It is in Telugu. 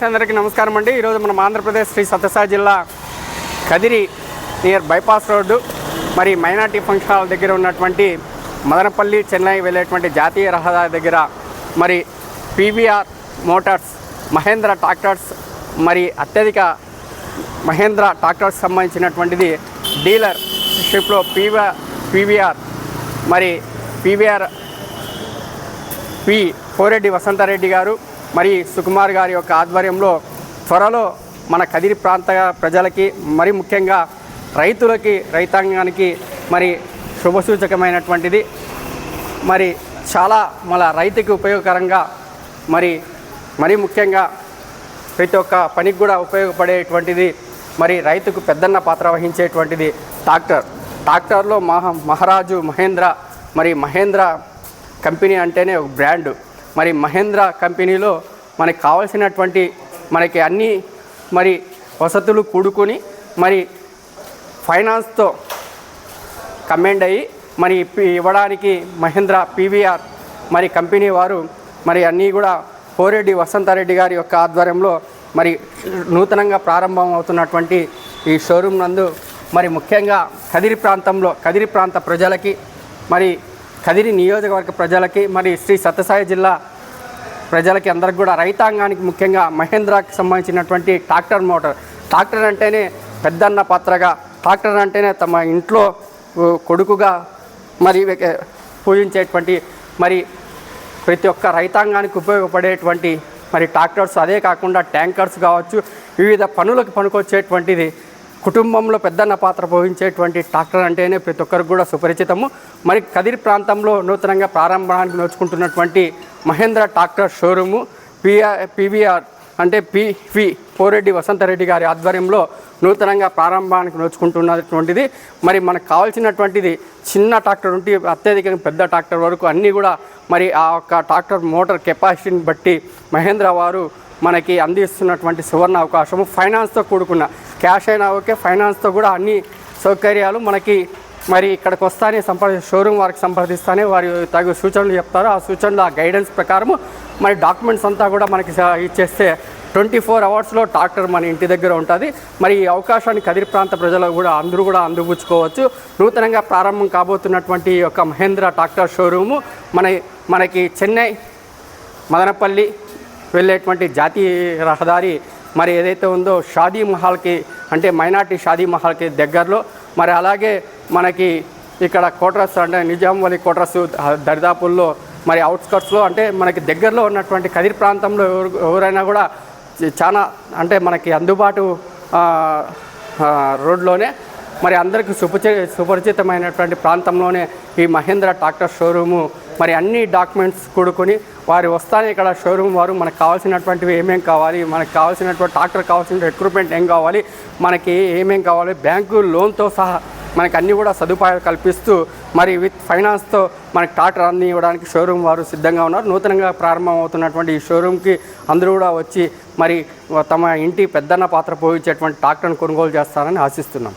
అందరికీ నమస్కారం అండి. ఈరోజు మనం ఆంధ్రప్రదేశ్ శ్రీ సత్యసాయి జిల్లా కదిరి నియర్ బైపాస్ రోడ్డు మరి మైనార్టీ ఫంక్షన్ హాల్ దగ్గర ఉన్నటువంటి మదనపల్లి చెన్నై వెళ్ళేటువంటి జాతీయ రహదారి దగ్గర మరి పీవీఆర్ మోటార్స్ మహేంద్ర ట్రాక్టర్స్ మరి అత్యధిక మహేంద్ర ట్రాక్టర్స్ సంబంధించినటువంటిది డీలర్షిప్లో పీవీఆర్ మరి పీవీఆర్ పి పోరెడ్డి వసంతారెడ్డి గారు మరి సుకుమార్ గారి యొక్క ఆధ్వర్యంలో త్వరలో మన కదిరి ప్రాంత ప్రజలకి మరి ముఖ్యంగా రైతాంగానికి మరి శుభసూచకమైనటువంటిది. మరి చాలా మన రైతుకి ఉపయోగకరంగా మరి ముఖ్యంగా ప్రతి ఒక్క పనికి కూడా ఉపయోగపడేటువంటిది. మరి రైతుకు పెద్దన్న పాత్ర వహించేటువంటిది ట్రాక్టర్లో మహారాజు మహేంద్ర. మరి మహేంద్ర కంపెనీ అంటేనే ఒక బ్రాండు. మరి మహేంద్ర కంపెనీలో మనకి కావాల్సినటువంటి మనకి అన్ని మరి వసతులు కూడుకొని మరి ఫైనాన్స్తో కమెండ్ అయ్యి మరి ఇవ్వడానికి మహేంద్ర పీవీఆర్ మరి కంపెనీ వారు మరి అన్నీ కూడా పోరెడ్డి వసంతారెడ్డి గారి యొక్క ఆధ్వర్యంలో మరి నూతనంగా ప్రారంభం అవుతున్నటువంటి ఈ షోరూమ్ నందు మరి ముఖ్యంగా కదిరి ప్రాంత ప్రజలకి మరి కదిరి నియోజకవర్గ ప్రజలకి మరి శ్రీ సత్యసాయి జిల్లా ప్రజలకి అందరికి కూడా రైతాంగానికి ముఖ్యంగా మహేంద్రాకి సంబంధించినటువంటి ట్రాక్టర్ అంటేనే పెద్దన్న పాత్రగా, ట్రాక్టర్ అంటేనే తమ ఇంట్లో కొడుకుగా మరి పూజించేటువంటి మరి ప్రతి ఒక్క రైతాంగానికి ఉపయోగపడేటువంటి మరి ట్రాక్టర్స్, అదే కాకుండా ట్యాంకర్స్ కావచ్చు, వివిధ పనులకు పనికొచ్చేటువంటిది. కుటుంబంలో పెద్దన్న పాత్ర పోషించేటువంటి ట్రాక్టర్ అంటేనే ప్రతి ఒక్కరికి కూడా సుపరిచితము. మరి కదిరి ప్రాంతంలో నూతనంగా ప్రారంభానికి నోచుకుంటున్నటువంటి మహేంద్ర ట్రాక్టర్ షోరూము పీవీఆర్ అంటే పోరెడ్డి వసంతారెడ్డి గారి ఆధ్వర్యంలో నూతనంగా ప్రారంభానికి నోచుకుంటున్నటువంటిది. మరి మనకు కావాల్సినటువంటిది చిన్న ట్రాక్టర్ ఉంటే అత్యధికంగా పెద్ద ట్రాక్టర్ వరకు అన్నీ కూడా మరి ఆ యొక్క ట్రాక్టర్ మోటార్ కెపాసిటీని బట్టి మహేంద్ర వారు మనకి అందిస్తున్నటువంటి సువర్ణ అవకాశము. ఫైనాన్స్తో కూడుకున్న క్యాష్ అయినా ఓకే, ఫైనాన్స్తో కూడా అన్ని సౌకర్యాలు మనకి మరి ఇక్కడికి వస్తానే షోరూమ్ వారికి సంప్రదిస్తానే వారి తగు సూచనలు చెప్తారు. ఆ సూచనలు ఆ గైడెన్స్ ప్రకారము మరి డాక్యుమెంట్స్ అంతా కూడా మనకి ఇచ్చేస్తే 24 అవర్స్లో ట్రాక్టర్ మన ఇంటి దగ్గర ఉంటుంది. మరి ఈ అవకాశాన్ని కదిరి ప్రాంత ప్రజలు కూడా అందరూ కూడా అందిపుచ్చుకోవచ్చు. నూతనంగా ప్రారంభం కాబోతున్నటువంటి యొక్క మహేంద్ర ట్రాక్టర్ షోరూము మనకి చెన్నై మదనపల్లి వెళ్ళేటువంటి జాతీయ రహదారి మరి ఏదైతే ఉందో షాదీ మహల్కి అంటే మైనార్టీ షాదీ మహల్కి దగ్గరలో, మరి అలాగే మనకి ఇక్కడ కోట్రస్ అంటే నిజాంవలి కోట్రస్ దరిదాపుల్లో మరి అవుట్స్కట్స్లో అంటే మనకి దగ్గరలో ఉన్నటువంటి కదిరి ప్రాంతంలో ఎవరైనా కూడా చాలా అంటే మనకి అందుబాటు రోడ్లోనే మరి అందరికీ సుపరిచితమైనటువంటి ప్రాంతంలోనే ఈ మహేంద్ర ట్రాక్టర్ షోరూము మరి అన్ని డాక్యుమెంట్స్ కూడుకొని వారు వస్తానే ఇక్కడ షోరూమ్ వారు మనకు కావాల్సినటువంటివి ఏమేం కావాలి, మనకు కావాల్సినటువంటి ట్రాక్టర్ కావాల్సిన ఎక్విప్మెంట్ ఏం కావాలి, మనకి ఏమేం కావాలి, బ్యాంకు లోన్తో సహా మనకి అన్నీ కూడా సదుపాయాలు కల్పిస్తూ మరి విత్ ఫైనాన్స్తో మనకి ట్రాక్టర్ అన్ని ఇవ్వడానికి షోరూమ్ వారు సిద్ధంగా ఉన్నారు. నూతనంగా ప్రారంభం అవుతున్నటువంటి ఈ షోరూమ్కి అందరూ కూడా వచ్చి మరి తమ ఇంటి పెద్దన్న పాత్ర పోయించేటువంటి ట్రాక్టర్ను కొనుగోలు చేస్తారని ఆశిస్తున్నాం.